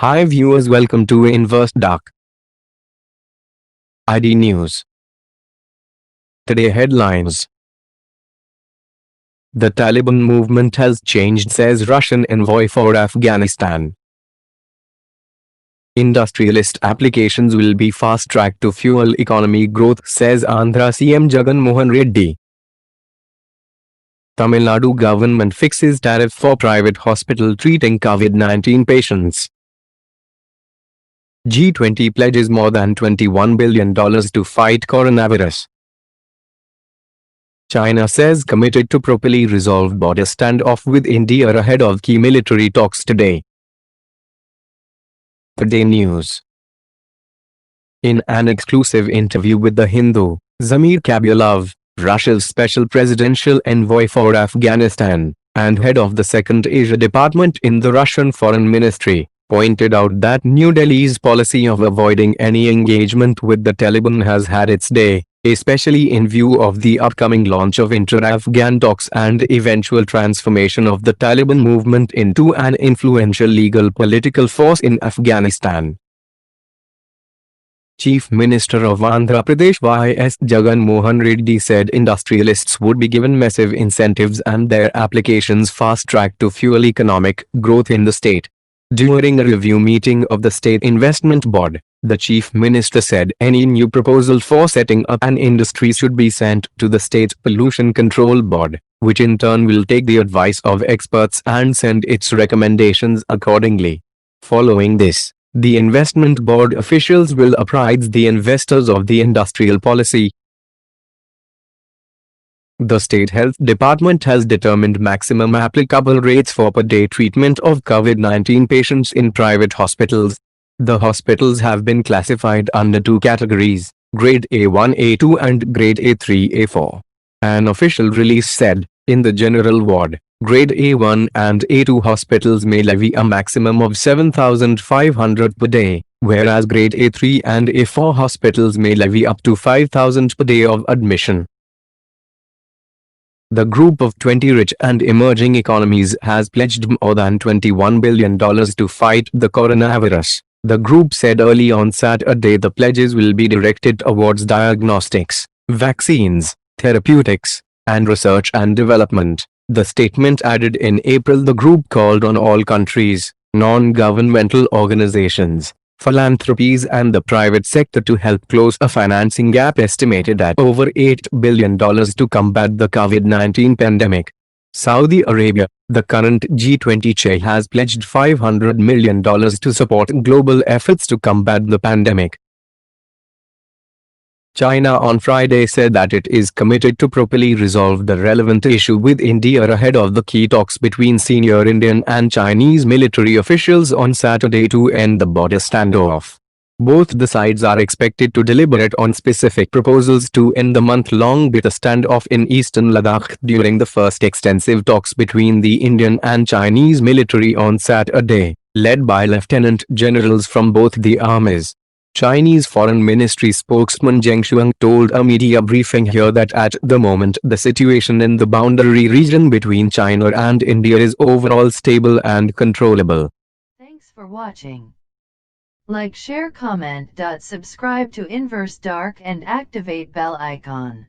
Hi viewers, welcome to Inverse Dark ID News. Today headlines. The Taliban movement has changed, says Russian envoy for Afghanistan. Industrialist applications will be fast-tracked to fuel economy growth, says Andhra CM Jagan Mohan Reddy. Tamil Nadu government fixes tariff for private hospital treating COVID-19 patients. G20 pledges more than $21 billion to fight coronavirus. China says committed to properly resolve border standoff with India ahead of key military talks today. Today News. In an exclusive interview with The Hindu, Zamir Kabulov, Russia's special presidential envoy for Afghanistan, and head of the Second Asia Department in the Russian Foreign Ministry, pointed out that New Delhi's policy of avoiding any engagement with the Taliban has had its day, especially in view of the upcoming launch of inter-Afghan talks and eventual transformation of the Taliban movement into an influential legal political force in Afghanistan. Chief Minister of Andhra Pradesh Y.S. Jagan Mohan Reddy said industrialists would be given massive incentives and their applications fast-tracked to fuel economic growth in the state. During a review meeting of the State Investment Board, the Chief Minister said any new proposal for setting up an industry should be sent to the State Pollution Control Board, which in turn will take the advice of experts and send its recommendations accordingly. Following this, the Investment Board officials will apprise the investors of the industrial policy. The State Health Department has determined maximum applicable rates for per-day treatment of COVID-19 patients in private hospitals. The hospitals have been classified under two categories, Grade A1, A2 and Grade A3, A4. An official release said, in the general ward, Grade A1 and A2 hospitals may levy a maximum of 7,500 per day, whereas Grade A3 and A4 hospitals may levy up to 5,000 per day of admission. The group of 20 rich and emerging economies has pledged more than $21 billion to fight the coronavirus. The group said early on Saturday the pledges will be directed towards diagnostics, vaccines, therapeutics, and research and development. The statement added in April the group called on all countries, non-governmental organizations, philanthropies and the private sector to help close a financing gap estimated at over $8 billion to combat the COVID-19 pandemic. Saudi Arabia, the current G20 chair, has pledged $500 million to support global efforts to combat the pandemic. China on Friday said that it is committed to properly resolve the relevant issue with India ahead of the key talks between senior Indian and Chinese military officials on Saturday to end the border standoff. Both the sides are expected to deliberate on specific proposals to end the month-long bitter standoff in eastern Ladakh during the first extensive talks between the Indian and Chinese military on Saturday, led by lieutenant generals from both the armies. Chinese Foreign Ministry spokesman Zheng Shuang told a media briefing here that at the moment the situation in the boundary region between China and India is overall stable and controllable. Thanks for watching. Like, share, comment, subscribe to Inverse Dark and activate bell icon.